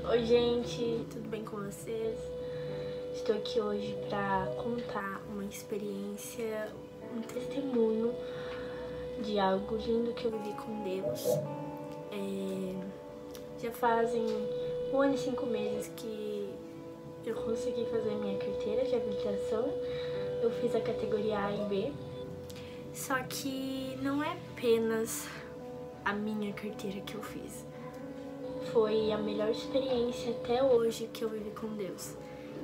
Oi gente, tudo bem com vocês? Estou aqui hoje para contar uma experiência, um testemunho de algo lindo que eu vivi com Deus. Já fazem 1 ano e 5 meses que eu consegui fazer minha carteira de habilitação. Eu fiz a categoria A e B. Só que não é apenas a minha carteira que eu fiz. Foi a melhor experiência até hoje que eu vivi com Deus.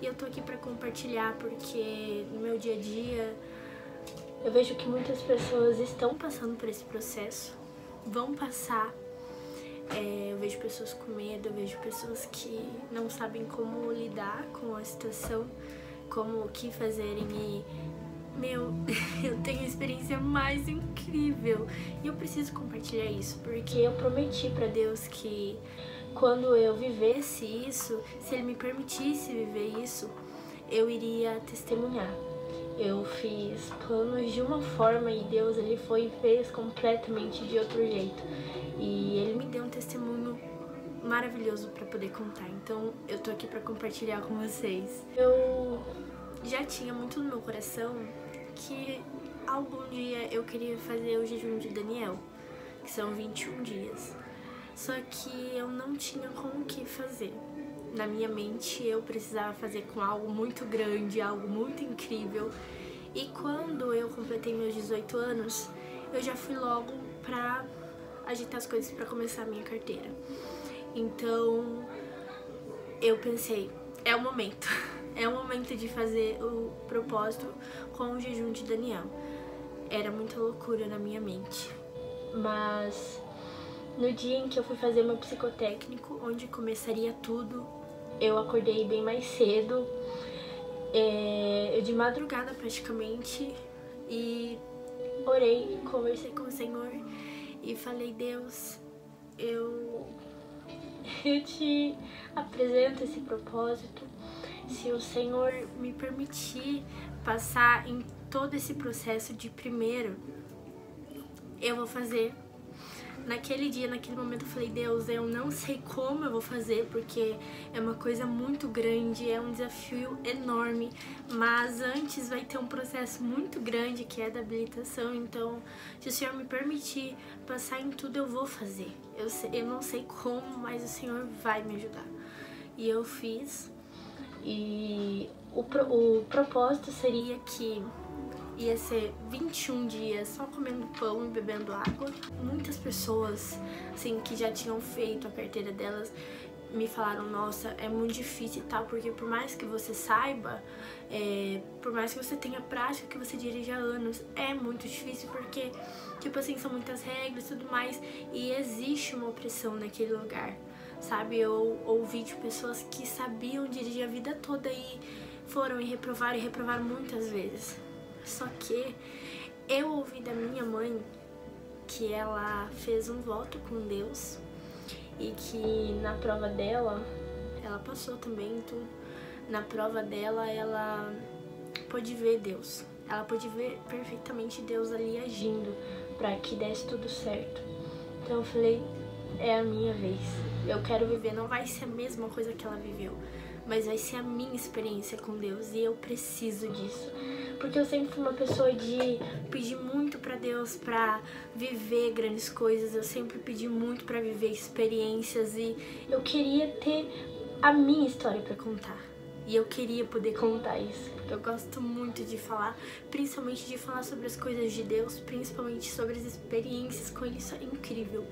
E eu tô aqui pra compartilhar porque no meu dia a dia eu vejo que muitas pessoas estão passando por esse processo, vão passar. Eu vejo pessoas com medo, eu vejo pessoas que não sabem como lidar com a situação, como o que fazerem e... eu tenho a experiência mais incrível e eu preciso compartilhar isso, porque eu prometi pra Deus que quando eu vivesse isso, se Ele me permitisse viver isso, eu iria testemunhar. Eu fiz planos de uma forma e Deus Ele foi e fez completamente de outro jeito. E Ele me deu um testemunho maravilhoso pra poder contar. Então eu tô aqui pra compartilhar com vocês. Eu já tinha muito no meu coração que algum dia eu queria fazer o jejum de Daniel, que são 21 dias. Só que eu não tinha como que fazer. Na minha mente eu precisava fazer com algo muito grande, algo muito incrível. E quando eu completei meus 18 anos, eu já fui logo pra agitar as coisas pra começar a minha carteira. Então eu pensei, é o momento. É o momento de fazer o propósito com o jejum de Daniel. Era muita loucura na minha mente. Mas no dia em que eu fui fazer meu psicotécnico, onde começaria tudo, eu acordei bem mais cedo, de madrugada praticamente, e orei, conversei com o Senhor e falei: Deus, eu te apresento esse propósito. Se o Senhor me permitir passar em todo esse processo de primeiro, eu vou fazer. Naquele dia, naquele momento eu falei: Deus, eu não sei como eu vou fazer, porque é uma coisa muito grande, é um desafio enorme, mas antes vai ter um processo muito grande que é da habilitação, então se o Senhor me permitir passar em tudo, eu vou fazer. Eu não sei como, mas o Senhor vai me ajudar. E eu fiz, e o propósito seria que ia ser 21 dias só comendo pão e bebendo água. Muitas pessoas, assim, que já tinham feito a carteira delas, me falaram: nossa, é muito difícil e tal, porque por mais que você saiba, por mais que você tenha prática, que você dirija há anos, é muito difícil porque, tipo assim, são muitas regras e tudo mais, e existe uma opressão naquele lugar, sabe? Eu ouvi de pessoas que sabiam dirigir a vida toda e foram e reprovaram muitas vezes. Só que eu ouvi da minha mãe que ela fez um voto com Deus e que na prova dela, ela passou também tudo, na prova dela ela pôde ver Deus, ela pôde ver perfeitamente Deus ali agindo para que desse tudo certo. Então eu falei: é a minha vez, eu quero viver. Não vai ser a mesma coisa que ela viveu, mas vai ser a minha experiência com Deus e eu preciso disso. Porque eu sempre fui uma pessoa de pedir muito pra Deus pra viver grandes coisas, eu sempre pedi muito pra viver experiências e eu queria ter a minha história pra contar. E eu queria poder contar isso, porque eu gosto muito de falar, principalmente de falar sobre as coisas de Deus, principalmente sobre as experiências com Ele, isso é incrível.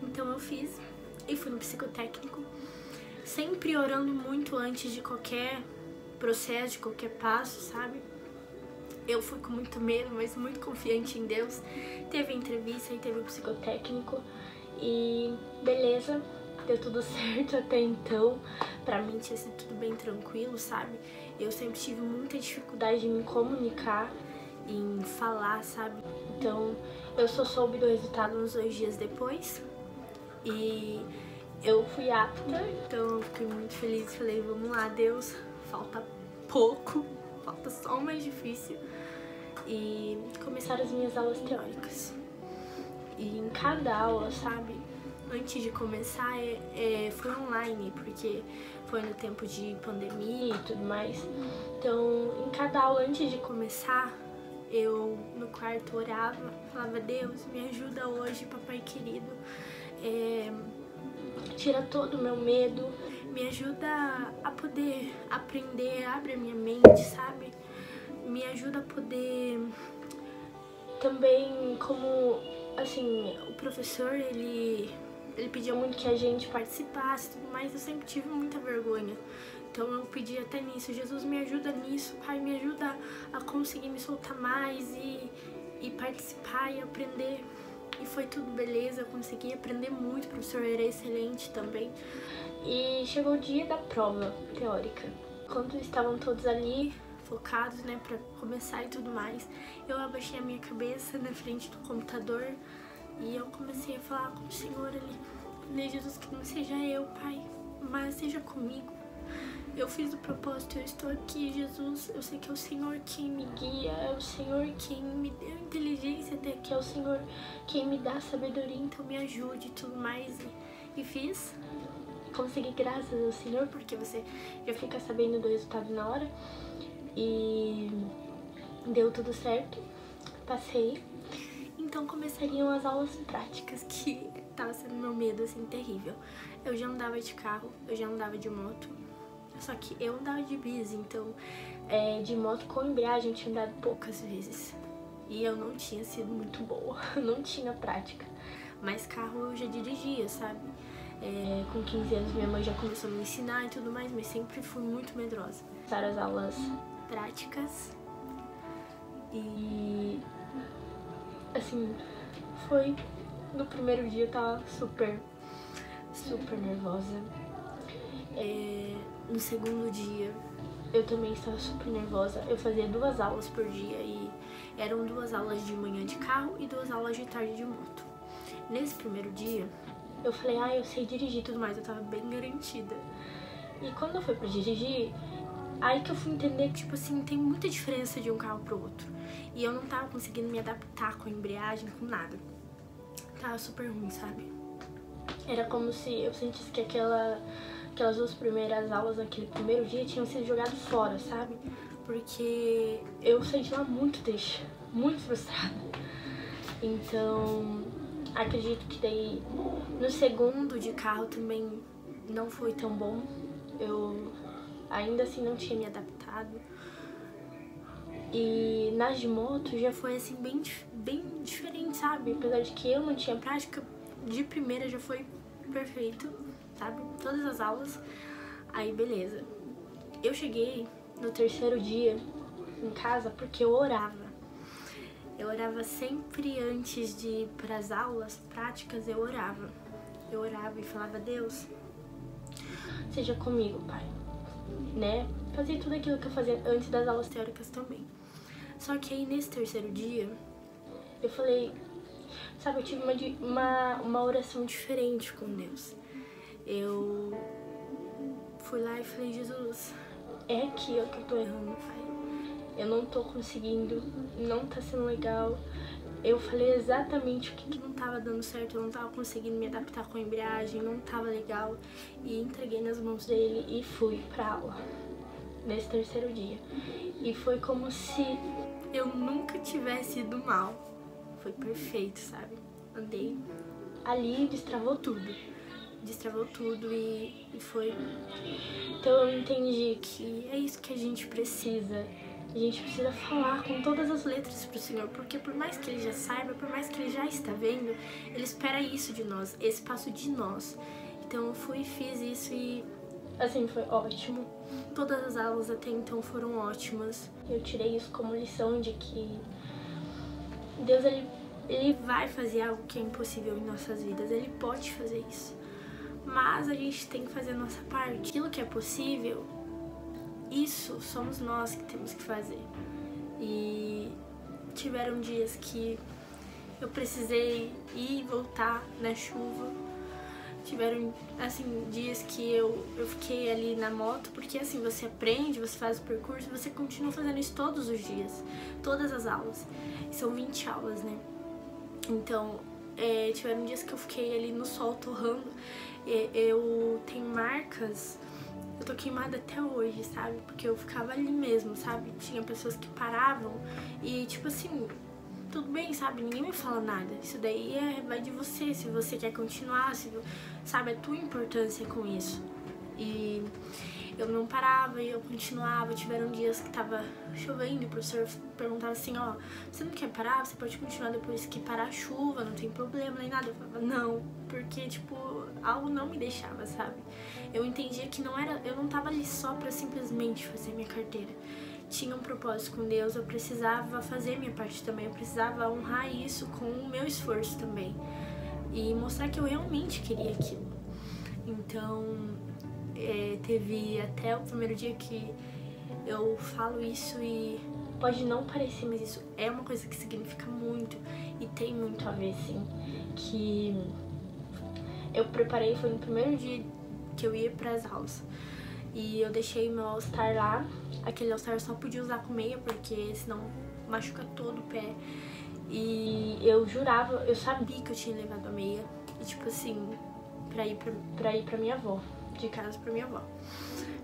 Então eu fiz e fui no psicotécnico, sempre orando muito antes de qualquer processo, de qualquer passo, sabe? Eu fui com muito medo, mas muito confiante em Deus. Teve a entrevista e teve o psicotécnico e beleza, deu tudo certo até então. Pra mim tinha sido tudo bem tranquilo, sabe? Eu sempre tive muita dificuldade em me comunicar, em falar, sabe? Então eu só soube do resultado uns 2 dias depois e eu fui apta, então eu fiquei muito feliz. Falei: vamos lá, Deus, falta pouco, falta só o mais difícil. E começaram as minhas aulas teóricas. E em cada aula, sabe, antes de começar foi online, porque foi no tempo de pandemia e tudo mais. Então, em cada aula, antes de começar, eu no quarto orava, falava: Deus, me ajuda hoje, papai querido, tira todo o meu medo, me ajuda a poder aprender, abre a minha mente, sabe? Me ajuda a poder também, como, assim, o professor, ele pedia muito que a gente participasse, mas eu sempre tive muita vergonha. Então eu pedi até nisso: Jesus, me ajuda nisso, Pai, me ajuda a conseguir me soltar mais e participar e aprender. E foi tudo beleza, eu consegui aprender muito, o professor era excelente também. E chegou o dia da prova teórica. Quando estavam todos ali, focados, né, pra começar e tudo mais, eu abaixei a minha cabeça na frente do computador e eu comecei a falar com o Senhor ali: falei: Jesus, que não seja eu, Pai, mas seja comigo. Eu fiz o propósito, eu estou aqui, Jesus. Eu sei que é o Senhor quem me guia, é o Senhor quem me deu inteligência até aqui, é o Senhor quem me dá sabedoria, então me ajude e tudo mais. E fiz. Consegui, graças ao Senhor, porque você já fica sabendo do resultado na hora. E deu tudo certo, passei. Então começariam as aulas práticas, que tava sendo meu medo, assim, terrível. Eu já andava de carro, eu já andava de moto, só que eu andava de bis, então de moto com embreagem eu tinha andado poucas vezes. E eu não tinha sido muito boa, não tinha prática. Mas carro eu já dirigia, sabe? Com 15 anos minha mãe já começou a me ensinar e tudo mais, mas sempre fui muito medrosa. Começaram as aulas práticas e, assim, foi... No primeiro dia eu tava super nervosa. No segundo dia eu também estava super nervosa. Eu fazia 2 aulas por dia e eram 2 aulas de manhã de carro e 2 aulas de tarde de moto. Nesse primeiro dia eu falei: eu sei dirigir e tudo mais, eu tava bem garantida. E quando eu fui pra dirigir, aí que eu fui entender que, tipo assim, tem muita diferença de um carro pro outro. E eu não tava conseguindo me adaptar com a embreagem, com nada. Tava super ruim, sabe? Era como se eu sentisse que aquelas 2 primeiras aulas naquele primeiro dia tinham sido jogadas fora, sabe? Porque eu senti lá muito triste, muito frustrada. Então, acredito que daí no segundo de carro também não foi tão bom. Eu ainda assim não tinha me adaptado. E nas de moto já foi assim bem diferente, sabe? Apesar de que eu não tinha prática, de primeira já foi perfeito, sabe? Todas as aulas. Aí beleza. Eu cheguei no terceiro dia em casa porque eu orava. Eu orava sempre antes de ir para as aulas práticas, eu orava. Eu orava e falava: Deus, seja comigo, Pai. Né? Fazia tudo aquilo que eu fazia antes das aulas teóricas também. Só que aí nesse terceiro dia, eu falei, sabe, eu tive uma oração diferente com Deus. Eu fui lá e falei: Jesus, é aqui ó, que eu tô errando, Pai. Eu não tô conseguindo, não tá sendo legal. Eu falei exatamente o que não tava dando certo, eu não tava conseguindo me adaptar com a embreagem, não tava legal. E entreguei nas mãos dele e fui pra aula, nesse terceiro dia. E foi como se eu nunca tivesse ido mal. Foi perfeito, sabe? Andei ali, destravou tudo e foi. Então eu entendi que é isso que a gente precisa. A gente precisa falar com todas as letras pro Senhor, porque por mais que Ele já saiba, por mais que Ele já está vendo, Ele espera isso de nós, esse passo de nós. Então eu fui e fiz isso e, assim, foi ótimo. Todas as aulas até então foram ótimas. Eu tirei isso como lição de que Deus, Ele vai fazer algo que é impossível em nossas vidas, Ele pode fazer isso. Mas a gente tem que fazer a nossa parte. Aquilo que é possível, isso somos nós que temos que fazer. E tiveram dias que eu precisei ir e voltar na chuva. Tiveram, assim, dias que eu fiquei ali na moto, porque assim, você aprende, você faz o percurso, você continua fazendo isso todos os dias, todas as aulas. São 20 aulas, né? Então, tiveram dias que eu fiquei ali no sol torrando. Eu tenho marcas, eu tô queimada até hoje, sabe? Porque eu ficava ali mesmo, sabe? Tinha pessoas que paravam e, tipo assim, tudo bem, sabe? Ninguém me fala nada. Isso daí vai de você, se você quer continuar, sabe? A tua importância com isso. E eu não parava e eu continuava. Tiveram dias que tava chovendo e o professor perguntava assim, ó, você não quer parar? Você pode continuar depois que parar a chuva, não tem problema nem nada. Eu falava, não, porque, tipo, algo não me deixava, sabe? Eu entendia que eu não tava ali só pra simplesmente fazer minha carteira. Tinha um propósito com Deus, eu precisava fazer minha parte também, eu precisava honrar isso com o meu esforço também. E mostrar que eu realmente queria aquilo. Então, teve até o primeiro dia que eu falo isso e pode não parecer, mas isso é uma coisa que significa muito e tem muito a ver, sim. Que eu preparei, foi no primeiro dia que eu ia pras aulas. E eu deixei meu All-Star lá. Aquele All-Star só podia usar com meia, porque senão machuca todo o pé. E eu jurava, eu sabia que eu tinha levado a meia. E tipo assim, pra ir pra minha avó, de casa pra minha avó.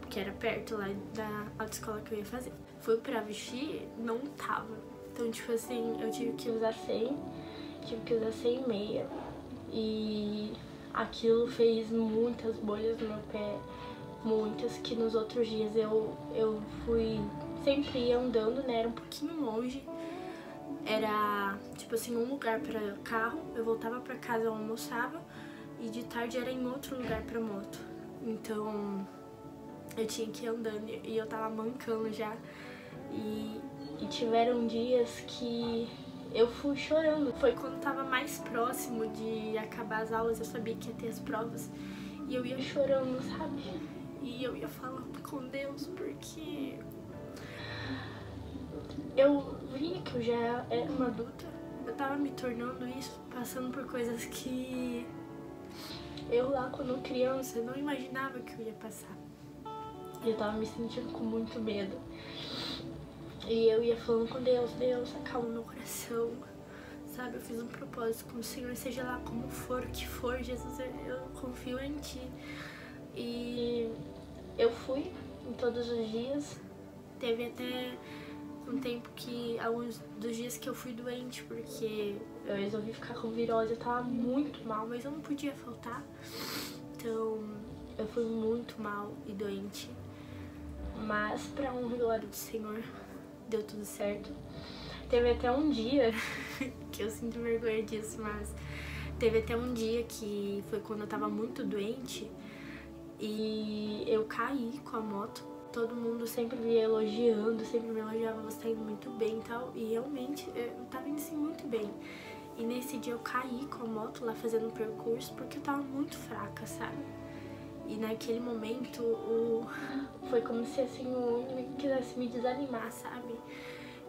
Porque era perto lá da autoescola que eu ia fazer. Fui pra vestir, não tava. Então tipo assim, eu tive que usar sem meia. E aquilo fez muitas bolhas no meu pé. Muitas, que nos outros dias eu fui sempre ia andando, né, era um pouquinho longe, era tipo assim, um lugar pra carro, eu voltava pra casa, eu almoçava e de tarde era em outro lugar pra moto, então eu tinha que ir andando e eu tava mancando já e tiveram dias que eu fui chorando, foi quando tava mais próximo de acabar as aulas, eu sabia que ia ter as provas e eu ia chorando, sabe? E eu ia falando com Deus, porque eu via que eu já era uma adulta. Eu tava me tornando isso, passando por coisas que eu lá quando criança não imaginava que eu ia passar. E eu tava me sentindo com muito medo. E eu ia falando com Deus, Deus, acalma meu coração. Sabe, eu fiz um propósito com o Senhor, seja lá como for, o que for, Jesus, eu confio em Ti. E eu fui em todos os dias. Teve até um tempo que, alguns dos dias que eu fui doente, porque eu resolvi ficar com virose, eu tava muito mal, mas eu não podia faltar. Então, eu fui muito mal e doente. Mas, pra honra e glória do Senhor, deu tudo certo. Teve até um dia, que eu sinto vergonha disso, mas teve até um dia que foi quando eu tava muito doente e eu caí com a moto. Todo mundo sempre me elogiando, sempre me elogiava, você tá indo muito bem e tal. E realmente, eu tava indo assim muito bem. E nesse dia eu caí com a moto lá fazendo o percurso porque eu tava muito fraca, sabe? E naquele momento, foi como se assim, o inimigo quisesse me desanimar, sabe?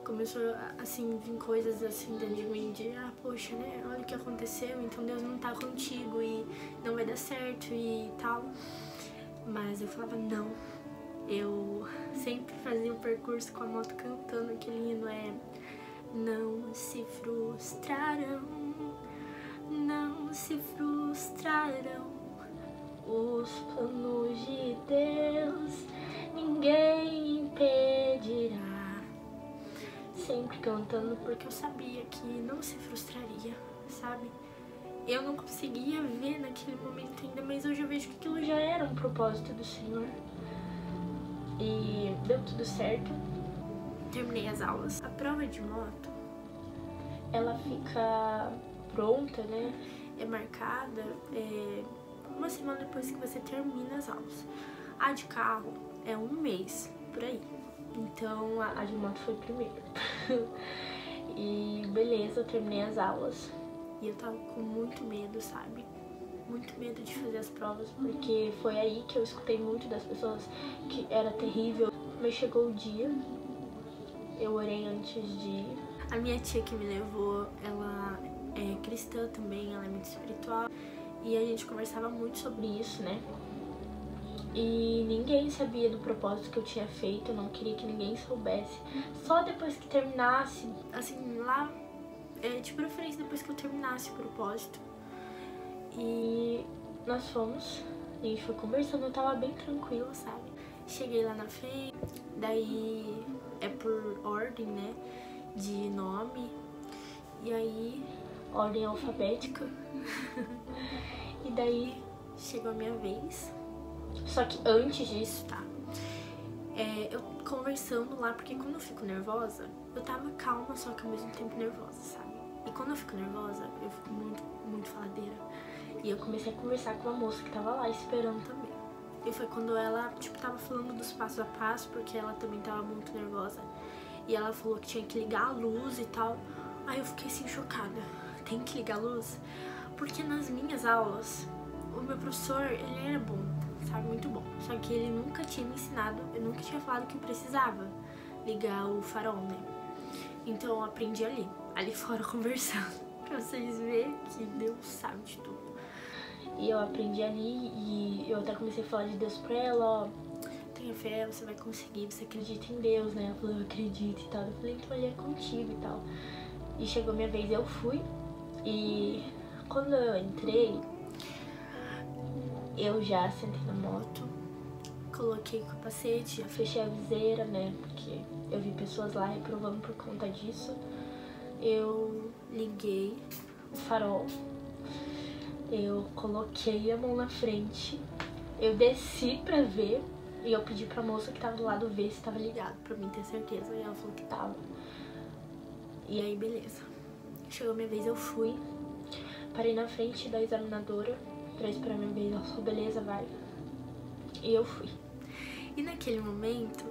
Começou assim, vir coisas assim dentro de mim de, poxa, né, olha o que aconteceu, então Deus não tá contigo e não vai dar certo e tal. Mas eu falava, não. Eu sempre fazia o percurso com a moto cantando aquele hino, não se frustrarão, não se frustrarão os planos de Deus, ninguém impedirá. Sempre cantando porque eu sabia que não se frustraria, sabe? Eu não conseguia ver naquele momento ainda, mas hoje eu vejo que aquilo já era um propósito do Senhor. E deu tudo certo, terminei as aulas. A prova de moto, ela fica pronta, né? É marcada uma semana depois que você termina as aulas. A de carro é um mês, por aí. Então a de moto foi primeiro. E beleza, eu terminei as aulas. E eu tava com muito medo, sabe? Muito medo de fazer as provas, porque foi aí que eu escutei muito das pessoas que era terrível. Mas chegou o dia, eu orei antes de ir. A minha tia que me levou, ela é cristã também, ela é muito espiritual. E a gente conversava muito sobre isso, né? E ninguém sabia do propósito que eu tinha feito, eu não queria que ninguém soubesse. Só depois que terminasse, assim, lá de preferência depois que eu terminasse o propósito. E nós fomos, a gente foi conversando, eu tava bem tranquila, sabe? Cheguei lá na frente, daí é por ordem, né, de nome, e aí ordem alfabética. E daí chegou a minha vez. Só que antes disso, tá? Eu conversando lá, porque quando eu fico nervosa, eu tava calma, só que ao mesmo tempo nervosa, sabe? E quando eu fico nervosa, eu fico muito faladeira. E eu comecei a conversar com uma moça que tava lá esperando também. E foi quando ela, tipo, tava falando dos passos a passo, porque ela também tava muito nervosa. E ela falou que tinha que ligar a luz e tal. Aí eu fiquei assim, chocada. Tem que ligar a luz? Porque nas minhas aulas, o meu professor, ele era bom, sabe? Muito bom. Só que ele nunca tinha me ensinado, eu nunca tinha falado que eu precisava ligar o farol, né? Então eu aprendi ali fora conversando. Pra vocês verem que Deus sabe de tudo. E eu aprendi ali e eu até comecei a falar de Deus pra ela, ó. Tenha fé, você vai conseguir, você acredita em Deus, né? Ela falou, eu acredito e tal. Eu falei, então ele é contigo e tal. E chegou a minha vez, eu fui. E quando eu entrei, eu já sentei na moto, coloquei o capacete, já fechei a viseira, né? Porque eu vi pessoas lá reprovando por conta disso. Eu liguei o farol, eu coloquei a mão na frente, eu desci pra ver e eu pedi pra moça que tava do lado ver se tava ligado, pra mim ter certeza. E ela falou que tava. E aí, beleza. Chegou a minha vez, eu fui. Parei na frente da examinadora pra esperar a minha vez. Ela falou, beleza, vai. E eu fui. E naquele momento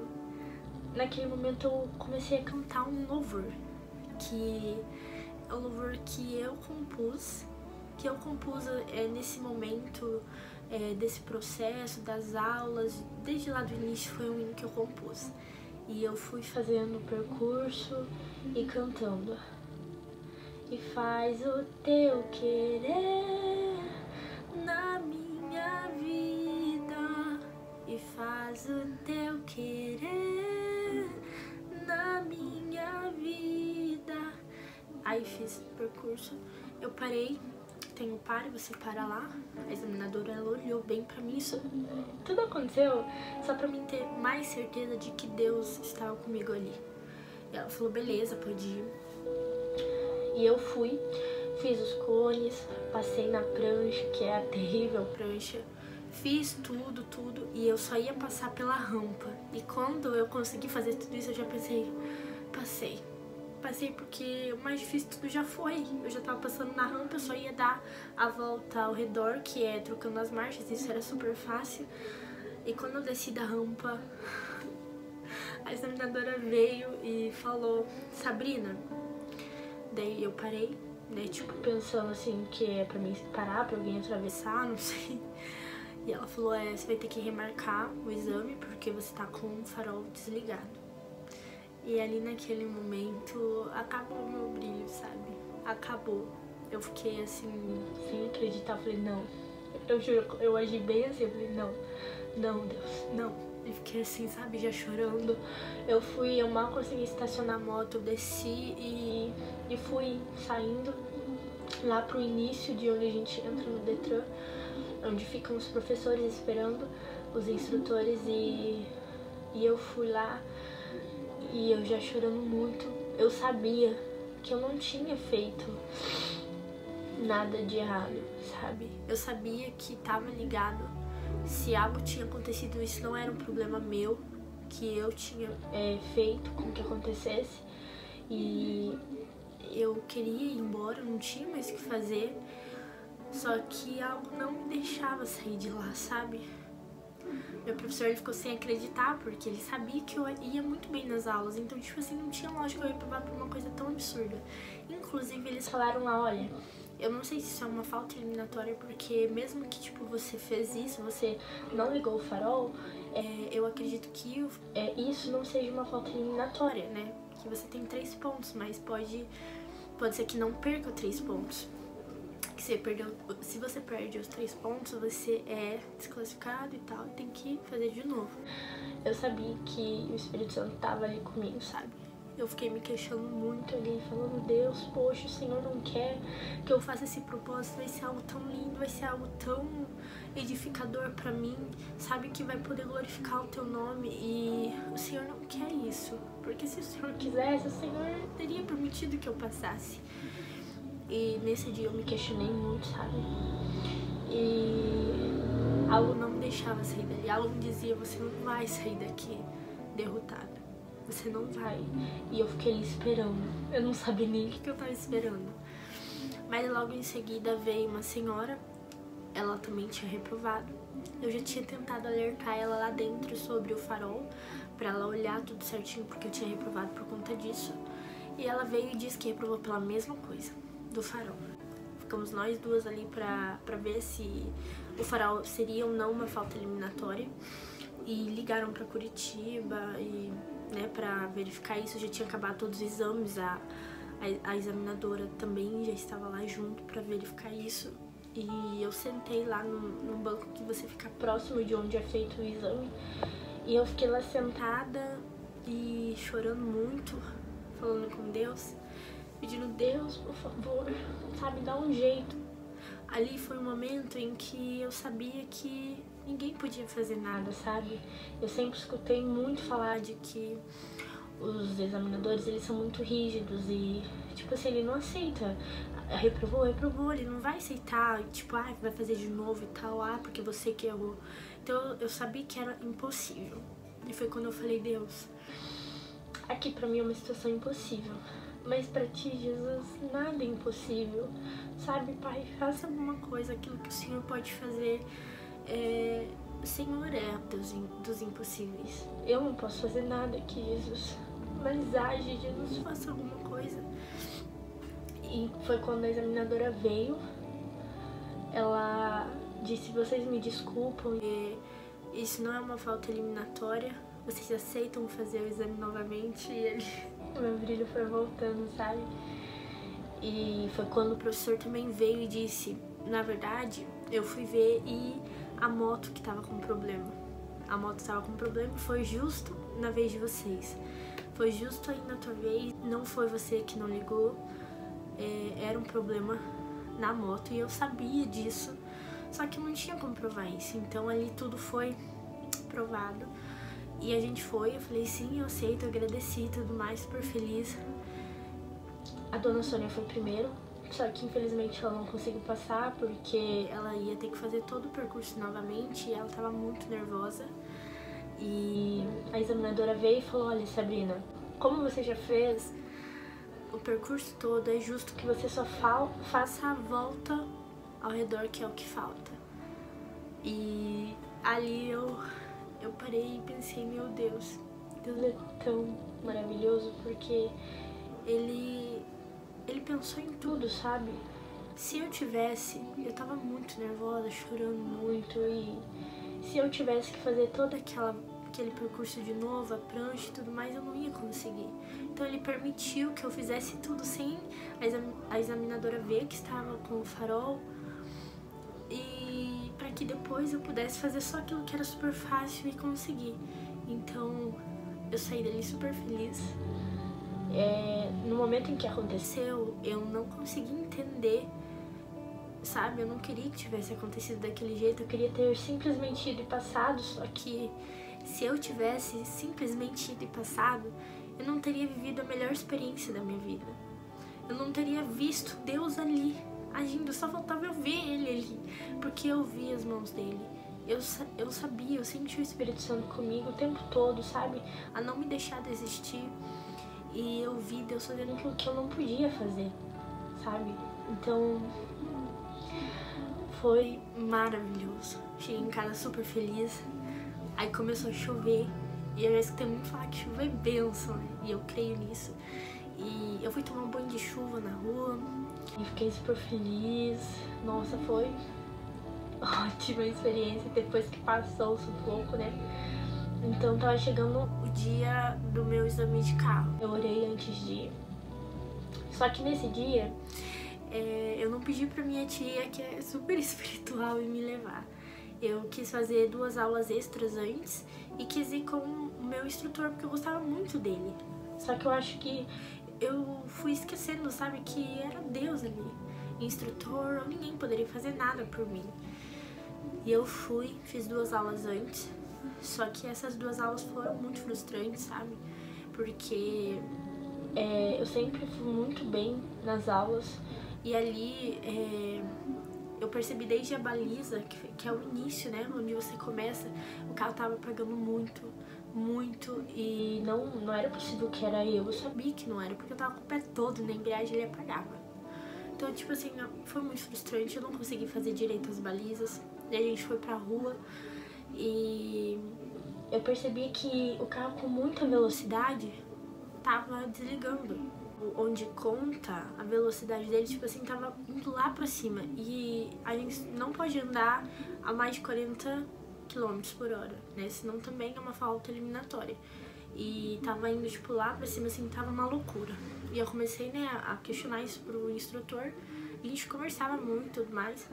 eu comecei a cantar um louvor. Que é um louvor que eu compus. Nesse momento desse processo, das aulas. Desde lá do início foi um hino que eu compus. E eu fui fazendo o percurso e cantando. E faz o teu querer na minha vida. E faz o teu querer na minha vida. Aí fiz o percurso, eu parei, tem um pare, você para lá. A examinadora, ela olhou bem pra mim, isso tudo aconteceu só pra mim ter mais certeza de que Deus estava comigo ali. E ela falou, beleza, pode ir. E eu fui, fiz os cones, passei na prancha, que é a terrível prancha. Fiz tudo, e eu só ia passar pela rampa. E quando eu consegui fazer tudo isso, eu já pensei, passei porque o mais difícil tudo já foi. Eu já tava passando na rampa, eu só ia dar a volta ao redor, que é trocando as marchas, isso era super fácil. E quando eu desci da rampa, a examinadora veio e falou, Sabrina. Daí eu parei, né, tipo, pensando assim, que é pra mim parar, pra alguém atravessar, não sei. E ela falou, você vai ter que remarcar o exame, porque você tá com o farol desligado. E ali naquele momento, acabou o meu brilho, sabe? Acabou. Eu fiquei assim, sem acreditar, falei, não. Eu juro, eu agi bem assim, eu falei, não, Deus, não. Eu fiquei assim, sabe, já chorando. Eu mal consegui estacionar a moto, eu desci e fui saindo lá pro início de onde a gente entra no Detran, onde ficam os professores esperando, os instrutores, e eu fui lá e eu já chorando muito. Eu sabia que eu não tinha feito nada de errado, sabe? Eu sabia que tava ligado. Se algo tinha acontecido, isso não era um problema meu, que eu tinha feito com que acontecesse. E eu queria ir embora, não tinha mais o que fazer. Só que algo não me deixava sair de lá, sabe? Meu professor, ele ficou sem acreditar, porque ele sabia que eu ia muito bem nas aulas. Então, tipo assim, não tinha lógica eu reprovar por uma coisa tão absurda. Inclusive, eles falaram lá, olha, eu não sei se isso é uma falta eliminatória, porque mesmo que, tipo, você fez isso, você não ligou o farol, eu acredito que isso não seja uma falta eliminatória, né? Que você tem 3 pontos, mas pode ser que não perca 3 pontos. Que se você perde os 3 pontos, você é desclassificado e tal, e tem que fazer de novo. Eu sabia que o Espírito Santo tava ali comigo, sabe? eu fiquei me questionando muito ali, falando, Deus, poxa, o Senhor não quer que eu faça esse propósito, vai ser algo tão lindo, vai ser algo tão edificador pra mim, sabe, que vai poder glorificar o teu nome, e o Senhor não quer isso, porque se o Senhor quisesse, o Senhor teria permitido que eu passasse. E nesse dia eu me questionei muito, sabe, e algo não me deixava sair dali, algo me dizia, você não vai sair daqui derrotada, você não vai. E eu fiquei ali esperando, eu não sabia nem o que eu tava esperando. Mas logo em seguida veio uma senhora, ela também tinha reprovado. Eu já tinha tentado alertar ela lá dentro sobre o farol, pra ela olhar tudo certinho, porque eu tinha reprovado por conta disso. E ela veio e disse que reprovou pela mesma coisa, do farol. Ficamos nós duas ali pra ver se o farol seria ou não uma falta eliminatória. E ligaram pra Curitiba, e, né, pra verificar isso. Já tinha acabado todos os exames, a examinadora também já estava lá junto pra verificar isso. E eu sentei lá num banco que você fica próximo de onde é feito o exame. E eu fiquei lá sentada e chorando muito, falando com Deus, pedindo, Deus, por favor, sabe, dá um jeito. Ali foi um momento em que eu sabia que ninguém podia fazer nada, sabe? Eu sempre escutei muito falar de que os examinadores, eles são muito rígidos e, tipo assim, ele não aceita. Reprovou, ele não vai aceitar, tipo, vai fazer de novo e tal, porque você que errou. Então eu sabia que era impossível. E foi quando eu falei, Deus, aqui pra mim é uma situação impossível, mas pra ti, Jesus, nada é impossível, sabe, Pai? Faça alguma coisa, aquilo que o Senhor pode fazer. O Senhor é Deus dos impossíveis. Eu não posso fazer nada aqui, Jesus, mas age, Jesus, faça alguma coisa. E foi quando a examinadora veio, ela disse, vocês me desculpam, isso não é uma falta eliminatória, vocês aceitam fazer o exame novamente? E o meu brilho foi voltando, sabe? E foi quando o professor também veio e disse, na verdade, eu fui ver e a moto que tava com problema. A moto tava com problema e foi justo na vez de vocês. Foi justo aí na tua vez, não foi você que não ligou. Era um problema na moto e eu sabia disso, só que eu não tinha como provar isso. Então ali tudo foi provado e a gente foi, eu falei sim, eu aceito, eu agradeci e tudo mais, super feliz. A dona Sônia foi primeiro, só que infelizmente ela não conseguiu passar porque ela ia ter que fazer todo o percurso novamente e ela tava muito nervosa. E a examinadora veio e falou, olha, Sabrina, como você já fez o percurso todo, é justo que você só faça a volta ao redor, que é o que falta. E ali eu parei e pensei, meu Deus, Deus é tão maravilhoso, porque Ele pensou em tudo, sabe? Se eu eu tava muito nervosa, chorando muito, e se eu tivesse que fazer todo aquele percurso de novo, a prancha e tudo mais, eu não ia conseguir. Então ele permitiu que eu fizesse tudo sem a examinadora ver que estava com o farol, e para que depois eu pudesse fazer só aquilo que era super fácil e conseguir. Então eu saí dali super feliz. No momento em que aconteceu, eu não consegui entender, sabe? Eu não queria que tivesse acontecido daquele jeito, eu queria ter simplesmente ido e passado, só que se eu tivesse simplesmente ido e passado, eu não teria vivido a melhor experiência da minha vida. Eu não teria visto Deus ali, agindo, só faltava eu ver Ele ali, porque eu vi as mãos dele. Eu sabia, eu senti o Espírito Santo comigo o tempo todo, sabe? A não me deixar desistir. E eu vi Deus fazendo aquilo que eu não podia fazer, sabe? Então, foi maravilhoso. Cheguei em casa super feliz. Aí começou a chover. E eu já escutei muito falar que chuva é bênção, né? E eu creio nisso. E eu fui tomar um banho de chuva na rua. E fiquei super feliz. Nossa, foi ótima experiência depois que passou o sufoco, né? Então tava chegando o dia do meu exame de carro. Eu orei antes de ir. Só que nesse dia, eu não pedi pra minha tia, que é super espiritual, ir me levar. Eu quis fazer 2 aulas extras antes e quis ir com o meu instrutor, porque eu gostava muito dele, Só que eu acho que eu fui esquecendo, sabe, que era Deus ali, instrutor, ninguém poderia fazer nada por mim. E eu fui, fiz 2 aulas antes, só que essas 2 aulas foram muito frustrantes, sabe? Porque eu sempre fui muito bem nas aulas e ali eu percebi desde a baliza, que é o início, né, onde você começa, o carro tava pagando muito, e não era possível que era eu sabia que não era, porque eu tava com o pé todo na embreagem e ele apagava. Então, tipo assim, foi muito frustrante, eu não consegui fazer direito as balizas, e a gente foi pra rua e eu percebi que o carro com muita velocidade tava desligando. Onde conta a velocidade dele, tipo assim, tava indo lá pra cima. E a gente não pode andar a mais de 40 km por hora, né? Senão também é uma falta eliminatória. E tava indo, tipo, lá pra cima, assim, tava uma loucura. E eu comecei, né, a questionar isso pro instrutor. E a gente conversava muito e tudo mais.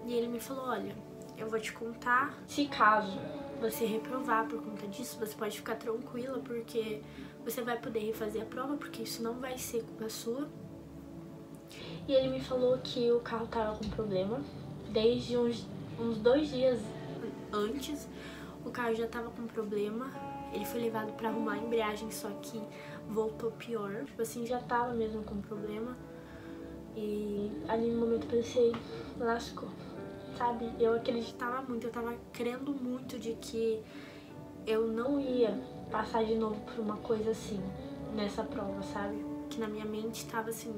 E ele me falou, olha, eu vou te contar, se caso você reprovar por conta disso, você pode ficar tranquila, porque você vai poder refazer a prova, porque isso não vai ser culpa sua. E ele me falou que o carro tava com problema. Desde uns 2 dias antes, o carro já tava com problema. Ele foi levado pra arrumar a embreagem, só que voltou pior. Tipo assim, já tava mesmo com problema. E ali no momento eu pensei, lascou, sabe? Eu acreditava muito, eu tava crendo muito de que eu não ia passar de novo por uma coisa assim, nessa prova, sabe? Que na minha mente tava assim,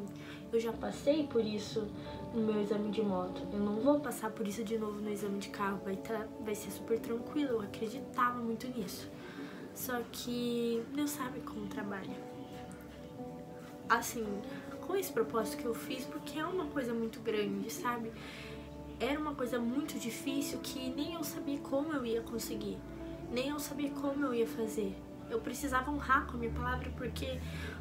eu já passei por isso no meu exame de moto, eu não vou passar por isso de novo no exame de carro, vai ser super tranquilo, eu acreditava muito nisso. Só que Deus sabe como trabalha. Assim, com esse propósito que eu fiz, porque é uma coisa muito grande, sabe? Era uma coisa muito difícil que nem eu sabia como eu ia conseguir. Nem eu sabia como eu ia fazer. Eu precisava honrar com a minha palavra, porque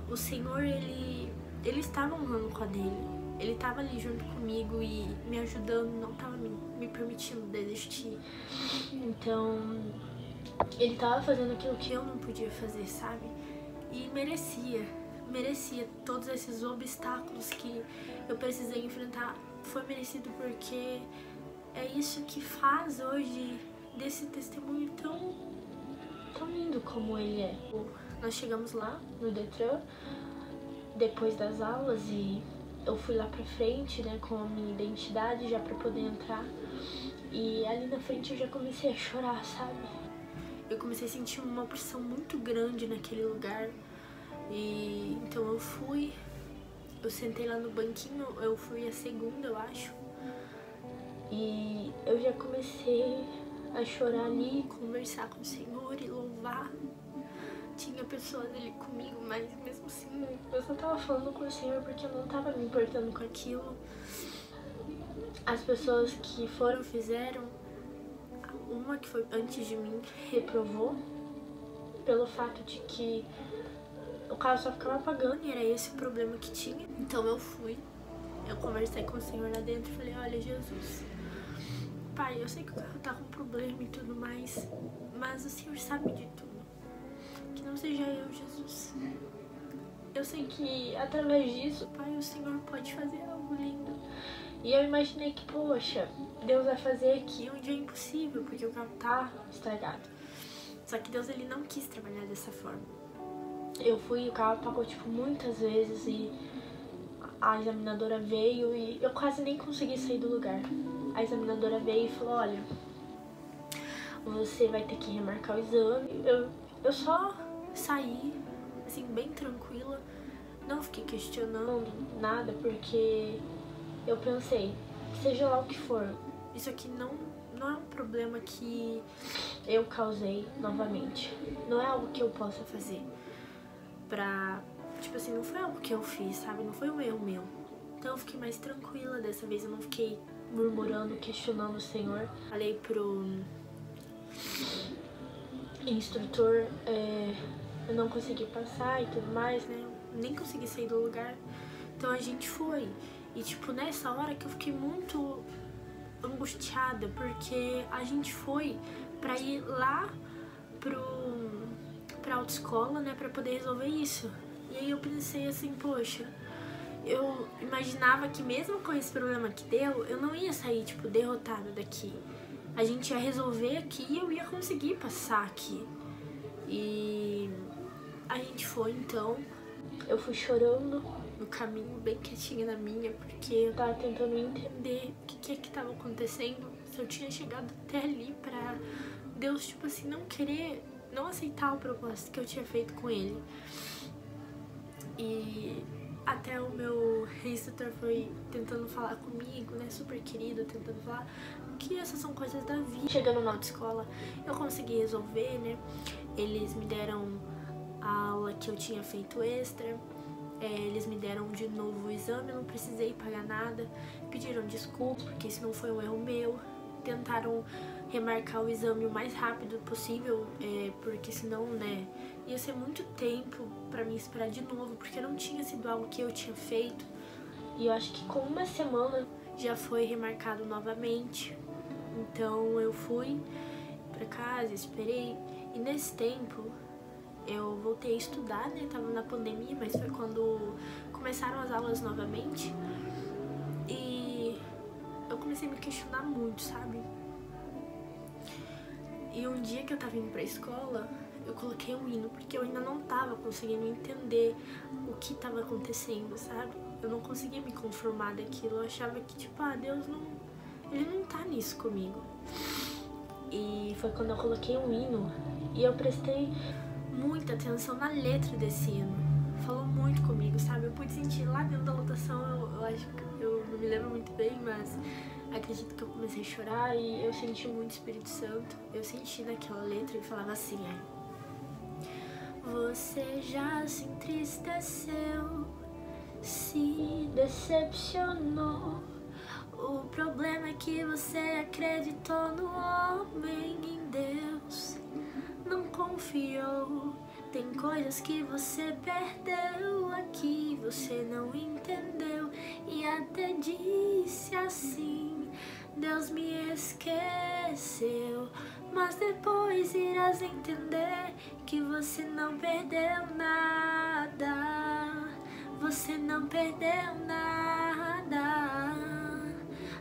o Senhor, ele estava honrando com a dele. Ele estava ali junto comigo e me ajudando, não estava me permitindo desistir. Então, ele estava fazendo aquilo que eu não podia fazer, sabe? E merecia todos esses obstáculos que eu precisei enfrentar. Foi merecido, porque é isso que faz hoje desse testemunho tão lindo como ele é. Nós chegamos lá no Detran depois das aulas e eu fui lá pra frente, né, com a minha identidade já pra poder entrar, e ali na frente eu já comecei a chorar, sabe? Eu comecei a sentir uma pressão muito grande naquele lugar, e então eu sentei lá no banquinho, eu fui a segunda, eu acho, e eu já comecei a chorar ali, conversar com o Senhor e louvar. Tinha pessoas ali comigo, mas mesmo assim, eu só tava falando com o Senhor porque eu não tava me importando com aquilo. As pessoas que fizeram, uma que foi antes de mim, reprovou pelo fato de que o carro só ficava apagando e era esse o problema que tinha. Então eu conversei com o Senhor lá dentro e falei, olha, Jesus, Pai, eu sei que o carro tá com problema e tudo mais, mas o Senhor sabe de tudo. Que não seja eu, Jesus. Eu sei que através disso, Pai, o Senhor pode fazer algo lindo. E eu imaginei que, poxa, Deus vai fazer aqui onde é impossível, porque o carro tá estragado. Só que Deus, ele não quis trabalhar dessa forma. Eu fui, o carro apagou, tipo, muitas vezes e a examinadora veio e eu quase nem consegui sair do lugar. A examinadora veio e falou, olha, você vai ter que remarcar o exame. Eu só saí, assim, bem tranquila, não fiquei questionando nada, porque eu pensei, seja lá o que for, isso aqui não é um problema que eu causei novamente, não é algo que eu possa fazer pra, tipo assim, não foi algo que eu fiz, sabe, não foi um erro meu. Então eu fiquei mais tranquila dessa vez, eu não fiquei murmurando, questionando o Senhor. Falei pro instrutor, eu não consegui passar e tudo mais, né, nem consegui sair do lugar. Então a gente foi, e tipo, nessa hora que eu fiquei muito angustiada, porque a gente foi pra ir lá pra autoescola, né, pra poder resolver isso. E aí eu pensei assim, poxa, eu imaginava que mesmo com esse problema que deu, eu não ia sair, tipo, derrotada daqui. A gente ia resolver aqui e eu ia conseguir passar aqui. E a gente foi, então. Eu fui chorando no caminho, bem quietinha na minha, porque eu tava tentando entender o que é que tava acontecendo. Se eu tinha chegado até ali pra Deus, tipo assim, não aceitar o propósito que eu tinha feito com ele. E até o meu instrutor foi tentando falar comigo, né, super querido, tentando falar que essas são coisas da vida. Chegando na autoescola, eu consegui resolver, né, eles me deram a aula que eu tinha feito extra, eles me deram de novo o exame, eu não precisei pagar nada, pediram desculpas, porque isso não foi um erro meu, tentaram remarcar o exame o mais rápido possível, porque senão, né, ia ser muito tempo pra mim esperar de novo, porque não tinha sido algo que eu tinha feito. E eu acho que com uma semana já foi remarcado novamente. Então eu fui pra casa, esperei, e nesse tempo eu voltei a estudar, né, tava na pandemia, mas foi quando começaram as aulas novamente. E eu comecei a me questionar muito, sabe? E um dia que eu tava indo pra escola, eu coloquei um hino, porque eu ainda não tava conseguindo entender o que tava acontecendo, sabe? Eu não conseguia me conformar daquilo, eu achava que, tipo, Deus ele não tá nisso comigo. E foi quando eu coloquei um hino, e eu prestei muita atenção na letra desse hino. Falou muito comigo, sabe? Eu pude sentir lá dentro da lotação, eu acho que eu não me lembro muito bem, mas acredito que eu comecei a chorar e eu senti muito o Espírito Santo. Eu senti naquela letra e falava assim, você já se entristeceu, se decepcionou. O problema é que você acreditou no homem, em Deus não confiou. Tem coisas que você perdeu aqui, você não entendeu. E até disse assim, Deus me esqueceu. Mas depois irás entender que você não perdeu nada. Você não perdeu nada.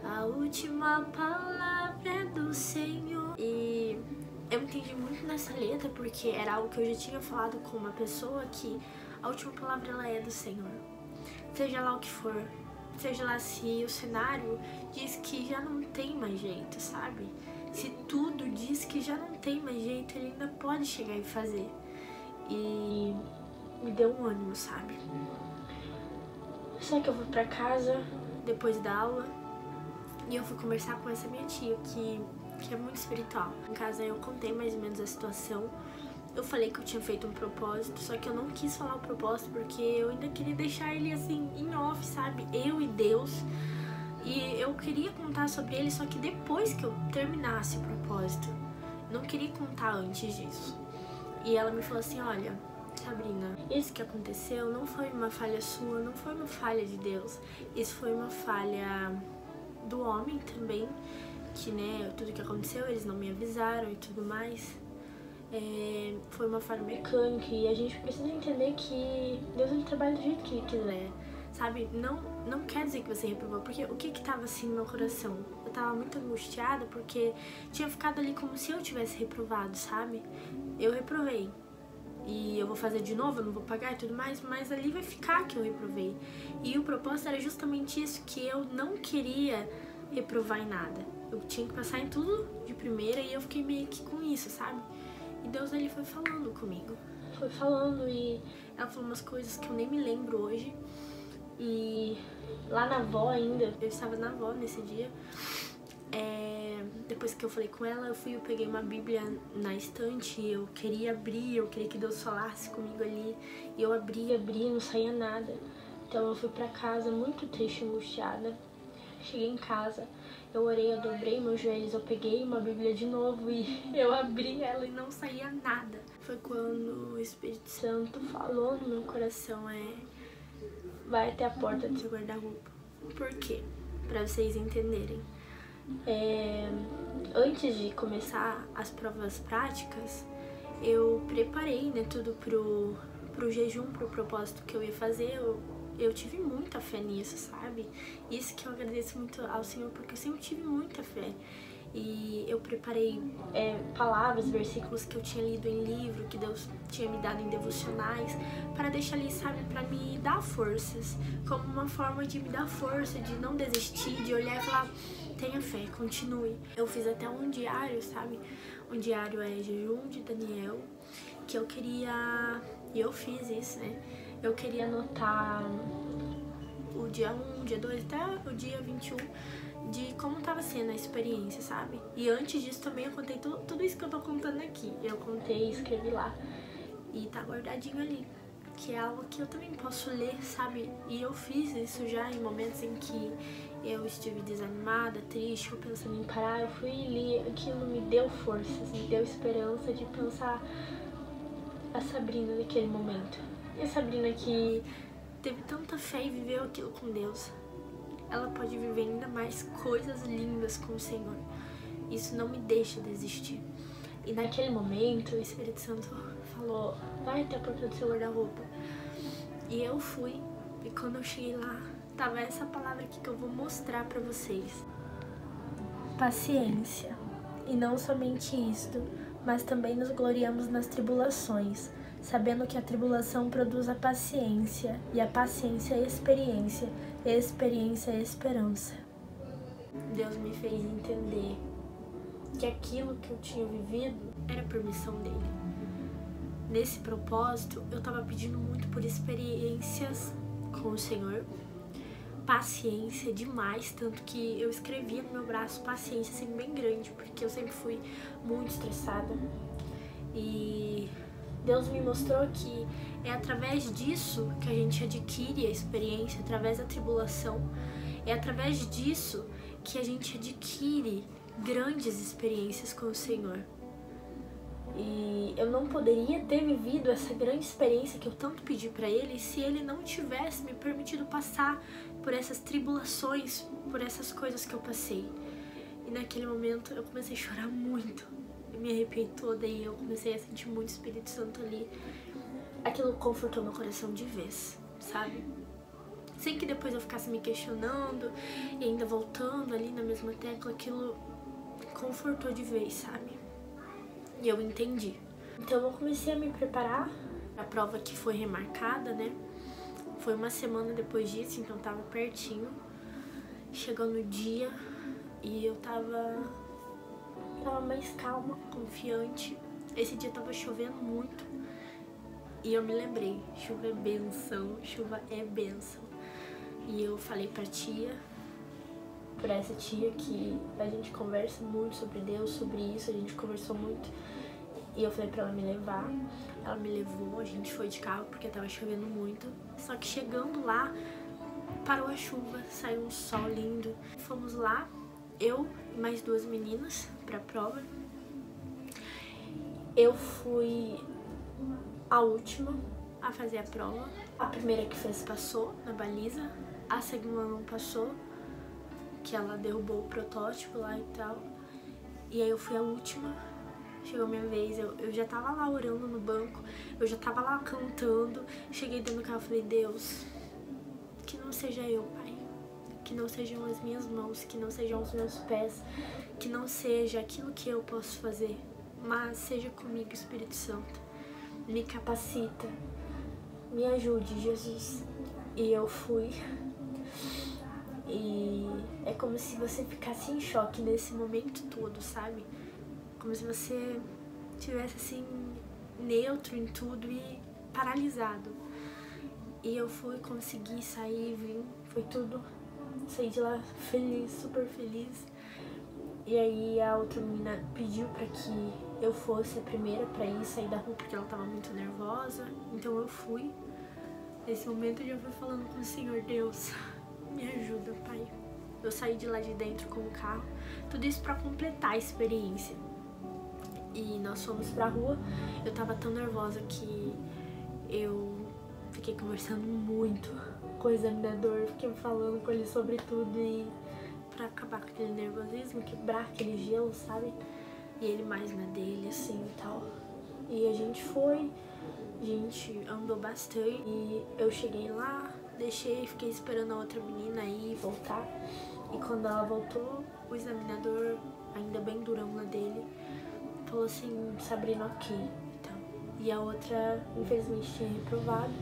A última palavra é do Senhor. E eu entendi muito nessa letra, porque era algo que eu já tinha falado com uma pessoa, que a última palavra ela é do Senhor. Seja lá o que for, seja lá se o cenário diz que já não tem mais jeito, sabe? Se tudo diz que já não tem mais jeito, ele ainda pode chegar e fazer. E me deu um ânimo, sabe? Só que eu fui pra casa depois da aula e eu fui conversar com essa minha tia, que é muito espiritual. Em casa eu contei mais ou menos a situação. Eu falei que eu tinha feito um propósito, só que eu não quis falar o propósito porque eu ainda queria deixar ele assim, em off, sabe? Eu e Deus. E eu queria contar sobre ele, só que depois que eu terminasse o propósito. Não queria contar antes disso. E ela me falou assim, olha, Sabrina, isso que aconteceu não foi uma falha sua, não foi uma falha de Deus. Isso foi uma falha do homem também, que, né, tudo que aconteceu, eles não me avisaram e tudo mais. Foi uma falha mecânica e a gente precisa entender que Deus, ele trabalha do jeito que ele quiser, sabe? Não quer dizer que você reprovou, porque o que tava assim no meu coração? Eu tava muito angustiada porque tinha ficado ali como se eu tivesse reprovado, sabe? Eu reprovei e eu vou fazer de novo, eu não vou pagar e tudo mais, mas ali vai ficar que eu reprovei. E o propósito era justamente isso, que eu não queria reprovar em nada. Eu tinha que passar em tudo de primeira e eu fiquei meio que com isso, sabe? E Deus, ele foi falando comigo. Foi falando e ela falou umas coisas que eu nem me lembro hoje. E lá na avó ainda, eu estava na avó nesse dia. Depois que eu falei com ela, eu peguei uma Bíblia na estante, eu queria abrir, eu queria que Deus falasse comigo ali. E eu abri, não saía nada. Então eu fui pra casa muito triste, angustiada. Cheguei em casa, eu orei, eu dobrei meus joelhos, eu peguei uma Bíblia de novo e eu abri ela e não saía nada. Foi quando o Espírito Santo falou no meu coração, vai até a porta do seu guarda-roupa. Por quê? Pra vocês entenderem. Antes de começar as provas práticas, eu preparei, né, tudo pro jejum, pro propósito que eu ia fazer. Eu tive muita fé nisso, sabe? Isso que eu agradeço muito ao Senhor, porque eu sempre tive muita fé. E eu preparei palavras, versículos que eu tinha lido em livro, que Deus tinha me dado em devocionais, para deixar ali, sabe, para me dar forças, como uma forma de me dar força, de não desistir, de olhar e falar, tenha fé, continue. Eu fiz até um diário, sabe? Um diário jejum de Daniel, que eu queria, e eu fiz isso, né? Eu queria anotar o dia 1, dia 2, até o dia 21, de como tava sendo a experiência, sabe? E antes disso também eu contei tudo isso que eu tô contando aqui. Eu contei, escrevi lá. E tá guardadinho ali. Que é algo que eu também posso ler, sabe? E eu fiz isso já em momentos em que eu estive desanimada, triste, ou pensando em parar. Eu fui e li, aquilo me deu forças, me deu esperança de pensar a Sabrina naquele momento. E a Sabrina que teve tanta fé e viveu aquilo com Deus, ela pode viver ainda mais coisas lindas com o Senhor. Isso não me deixa desistir. E naquele momento o Espírito Santo falou, vai até a porta do seu guarda-roupa. E eu fui, e quando eu cheguei lá, tava essa palavra aqui que eu vou mostrar pra vocês. Paciência. E não somente isto, mas também nos gloriamos nas tribulações, sabendo que a tribulação produz a paciência, e a paciência a experiência, e a experiência a esperança. Deus me fez entender que aquilo que eu tinha vivido era permissão dele. Nesse propósito, eu tava pedindo muito por experiências com o Senhor, paciência demais, tanto que eu escrevia no meu braço paciência assim bem grande, porque eu sempre fui muito estressada. E Deus me mostrou que é através disso que a gente adquire a experiência, através da tribulação. É através disso que a gente adquire grandes experiências com o Senhor. E eu não poderia ter vivido essa grande experiência que eu tanto pedi pra Ele se Ele não tivesse me permitido passar por essas tribulações, por essas coisas que eu passei. E naquele momento eu comecei a chorar muito. Eu me arrepiei toda e eu comecei a sentir muito Espírito Santo ali. Aquilo confortou meu coração de vez, sabe? Sem que depois eu ficasse me questionando e ainda voltando ali na mesma tecla, aquilo confortou de vez, sabe? E eu entendi. Então eu comecei a me preparar. A prova que foi remarcada, né? Foi uma semana depois disso, então tava pertinho. Chegando o dia e eu tava mais calma, confiante. Esse dia tava chovendo muito. E eu me lembrei, chuva é bênção, chuva é bênção. E eu falei pra tia, por essa tia que a gente conversa muito sobre Deus, sobre isso, a gente conversou muito. E eu falei pra ela me levar. Ela me levou, a gente foi de carro porque tava chovendo muito. Só que chegando lá, parou a chuva, saiu um sol lindo. Fomos lá, eu e mais 2 meninas pra prova. Eu fui a última a fazer a prova. A primeira que fez passou na baliza, a segunda não passou, que ela derrubou o protótipo lá e tal. E aí eu fui a última, chegou a minha vez, eu já tava lá orando no banco, eu já tava lá cantando. Cheguei dentro do carro e falei, Deus, que não seja eu, Pai, que não sejam as minhas mãos, que não sejam os meus pés, que não seja aquilo que eu posso fazer, mas seja comigo, Espírito Santo. Me capacita, me ajude, Jesus. E eu fui. E é como se você ficasse em choque nesse momento todo, sabe? Como se você tivesse assim, neutro em tudo e paralisado. E eu fui, consegui sair, vim, foi tudo. Saí de lá feliz, super feliz. E aí a outra menina pediu pra que eu fosse a primeira pra ir sair da rua porque ela tava muito nervosa. Então eu fui. Nesse momento eu já fui falando com o Senhor, Deus, me ajuda, Pai. Eu saí de lá de dentro com o carro. Tudo isso pra completar a experiência. E nós fomos pra rua. Eu tava tão nervosa que eu fiquei conversando muito com o examinador. Fiquei falando com ele sobre tudo e pra acabar com aquele nervosismo, quebrar aquele gelo, sabe? E ele mais na dele, assim, e tal. E a gente foi, a gente andou bastante e eu cheguei lá, deixei, fiquei esperando a outra menina ir voltar. E quando ela voltou, o examinador, ainda bem durão na dele, falou assim, Sabrina, ok. Então, e a outra, infelizmente, tinha reprovado.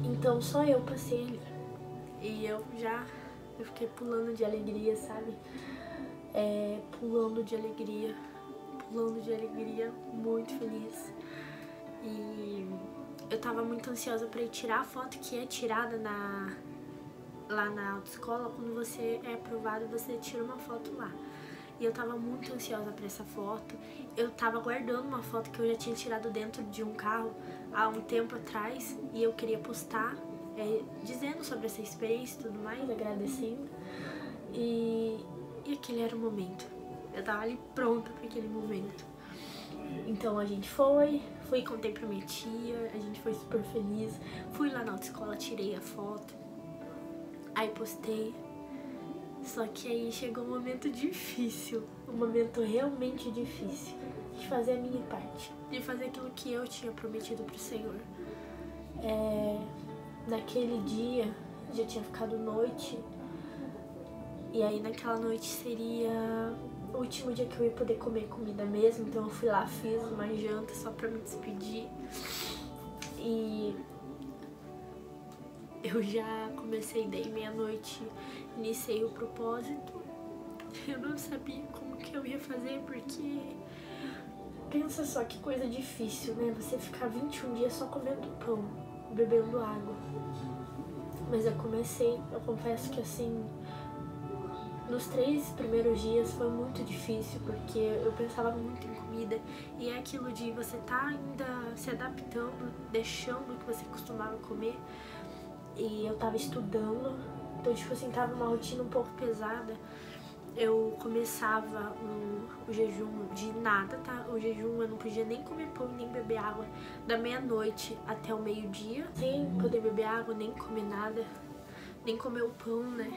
Então só eu passei ali. E eu fiquei pulando de alegria, sabe? Pulando de alegria, muito feliz. E eu tava muito ansiosa pra ir tirar a foto que é tirada lá na autoescola. Quando você é aprovado, você tira uma foto lá. E eu tava muito ansiosa pra essa foto. Eu tava guardando uma foto que eu já tinha tirado dentro de um carro há um tempo atrás. E eu queria postar, dizendo sobre essa experiência e tudo mais, agradecendo. E aquele era o momento. Eu tava ali pronta pra aquele momento. Então a gente fui e contei pra minha tia, a gente foi super feliz. Fui lá na autoescola, tirei a foto, aí postei. Só que aí chegou um momento difícil, um momento realmente difícil, de fazer a minha parte, de fazer aquilo que eu tinha prometido pro Senhor. Naquele dia, já tinha ficado noite, e aí naquela noite seria o último dia que eu ia poder comer comida mesmo. Então eu fui lá, fiz uma janta só pra me despedir. E eu já comecei, dei meia-noite, iniciei o propósito. Eu não sabia como que eu ia fazer, porque pensa só que coisa difícil, né? Você ficar 21 dias só comendo pão, bebendo água. Mas eu confesso que assim, nos 3 primeiros dias foi muito difícil, porque eu pensava muito em comida. E é aquilo de você tá ainda se adaptando, deixando o que você costumava comer. E eu tava estudando, então tipo assim, tava uma rotina um pouco pesada. Eu começava o jejum de nada, tá? O jejum eu não podia nem comer pão, nem beber água, da meia-noite até o meio-dia, sem poder beber água, nem comer nada, nem comer o pão, né?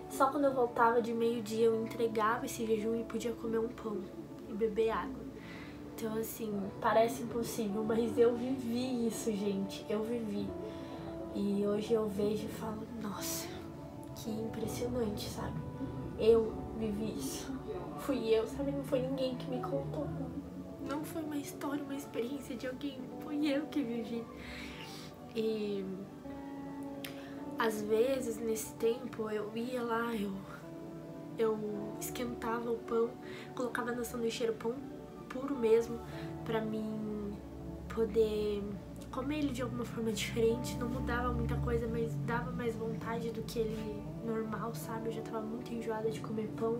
Só quando eu voltava de meio-dia eu entregava esse jejum e podia comer um pão e beber água. Então assim, parece impossível, mas eu vivi isso, gente, eu vivi. E hoje eu vejo e falo, nossa, que impressionante, sabe? Eu vivi isso. Fui eu, sabe? Não foi ninguém que me contou. Não foi uma história, uma experiência de alguém. Foi eu que vivi. E às vezes, nesse tempo, eu ia lá, eu esquentava o pão, colocava na sanduicheira pão puro mesmo, pra mim poder comer ele de alguma forma diferente. Não mudava muita coisa, mas dava mais vontade do que ele normal, sabe? Eu já tava muito enjoada de comer pão,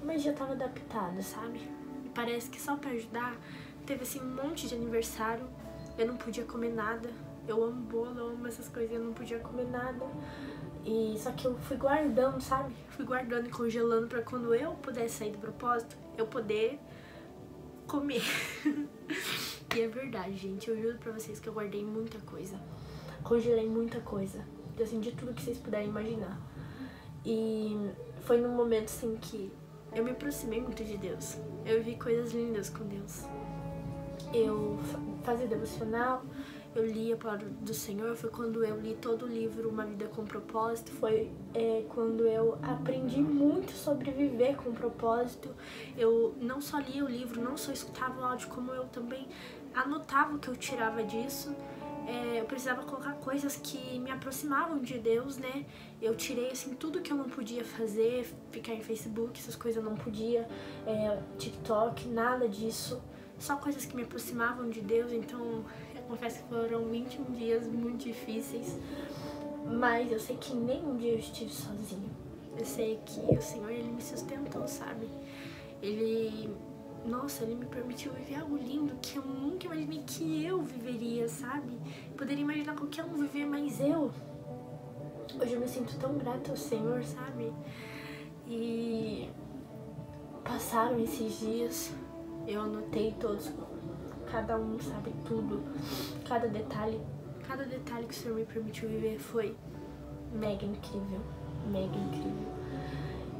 mas já tava adaptada, sabe? E parece que só pra ajudar, teve assim um monte de aniversário, eu não podia comer nada. Eu amo bolo, eu amo essas coisas, eu não podia comer nada. E só que eu fui guardando, sabe? Fui guardando e congelando pra quando eu pudesse sair do propósito, eu poder comer. E é verdade, gente, eu juro pra vocês que eu guardei muita coisa. Congelei muita coisa, assim, de tudo que vocês puderem imaginar. E foi num momento, assim, que eu me aproximei muito de Deus. Eu vi coisas lindas com Deus. Eu fazia devocional, eu li a palavra do Senhor. Foi quando eu li todo o livro Uma Vida com Propósito. Foi quando eu aprendi muito sobre viver com propósito. Eu não só lia o livro, não só escutava o áudio, como eu também anotava o que eu tirava disso. Eu precisava colocar coisas que me aproximavam de Deus, né? Eu tirei, assim, tudo que eu não podia fazer, ficar em Facebook, essas coisas eu não podia, TikTok, nada disso. Só coisas que me aproximavam de Deus. Então, eu confesso que foram 21 dias muito difíceis, mas eu sei que nenhum dia eu estive sozinha. Eu sei que o Senhor, Ele me sustentou, sabe? Ele me permitiu viver algo lindo que eu nunca imaginei que eu viveria, sabe? Poderia imaginar qualquer um viver, mas eu... Hoje eu me sinto tão grata ao Senhor, sabe? E passaram esses dias, eu anotei todos, cada um, sabe, tudo, cada detalhe que o Senhor me permitiu viver foi mega incrível, mega incrível.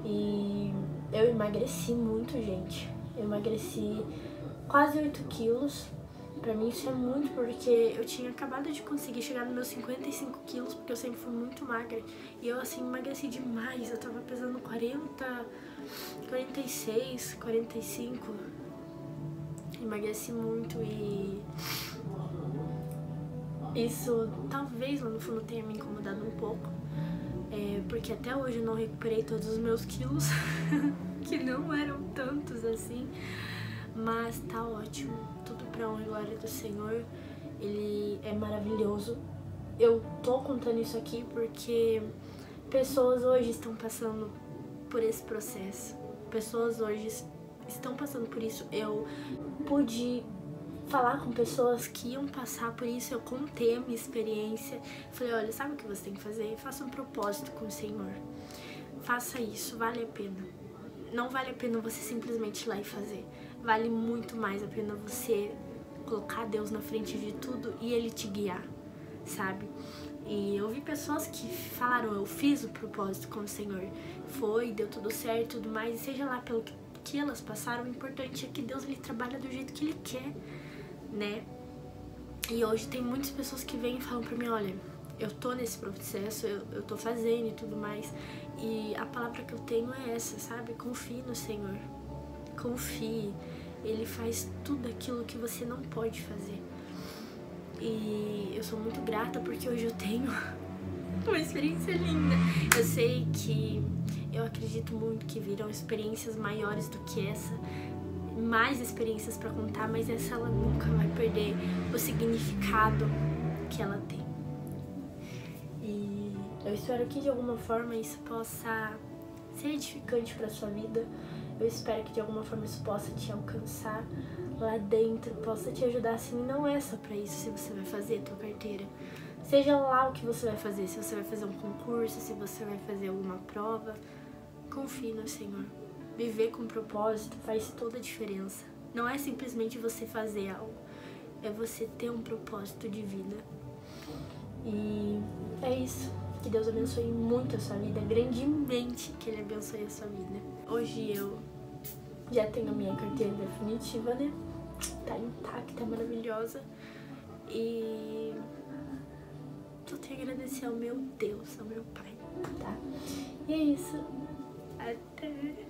E eu emagreci muito, gente. Eu emagreci quase 8 quilos. Pra mim isso é muito, porque eu tinha acabado de conseguir chegar nos meus 55 quilos, porque eu sempre fui muito magra. E eu, assim, emagreci demais. Eu tava pesando 46, 45. Emagreci muito e isso talvez lá no fundo tenha me incomodado um pouco. Porque até hoje eu não recuperei todos os meus quilos, que não eram tantos assim. Mas tá ótimo, tudo pra honra e glória do Senhor. Ele é maravilhoso. Eu tô contando isso aqui porque pessoas hoje estão passando por esse processo. Pessoas hoje estão passando por isso. Eu pude falar com pessoas que iam passar por isso, eu contei a minha experiência. Falei, olha, sabe o que você tem que fazer? Faça um propósito com o Senhor. Faça isso, vale a pena. Não vale a pena você simplesmente ir lá e fazer. Vale muito mais a pena você colocar Deus na frente de tudo e Ele te guiar, sabe? E eu vi pessoas que falaram, eu fiz o propósito com o Senhor. Foi, deu tudo certo e tudo mais. E seja lá pelo que elas passaram, o importante é que Deus, Ele trabalha do jeito que Ele quer, né? E hoje tem muitas pessoas que vêm e falam pra mim, olha, eu tô nesse processo, eu tô fazendo e tudo mais. E a palavra que eu tenho é essa, sabe? Confie no Senhor. Confie. Ele faz tudo aquilo que você não pode fazer. E eu sou muito grata porque hoje eu tenho uma experiência linda. Eu sei que eu acredito muito que virão experiências maiores do que essa. Mais experiências pra contar, mas essa ela nunca vai perder o significado que ela tem. E eu espero que de alguma forma isso possa ser edificante pra sua vida. Eu espero que de alguma forma isso possa te alcançar lá dentro, possa te ajudar assim. Não é só pra isso, se você vai fazer a tua carteira. Seja lá o que você vai fazer, se você vai fazer um concurso, se você vai fazer alguma prova, confie no Senhor. Viver com propósito faz toda a diferença. Não é simplesmente você fazer algo, é você ter um propósito de vida. E é isso. Que Deus abençoe muito a sua vida, grandemente que Ele abençoe a sua vida. Hoje eu já tenho a minha carteira definitiva, né? Tá intacta, maravilhosa. E só tenho a agradecer ao meu Deus, ao meu Pai, tá? E é isso. Até...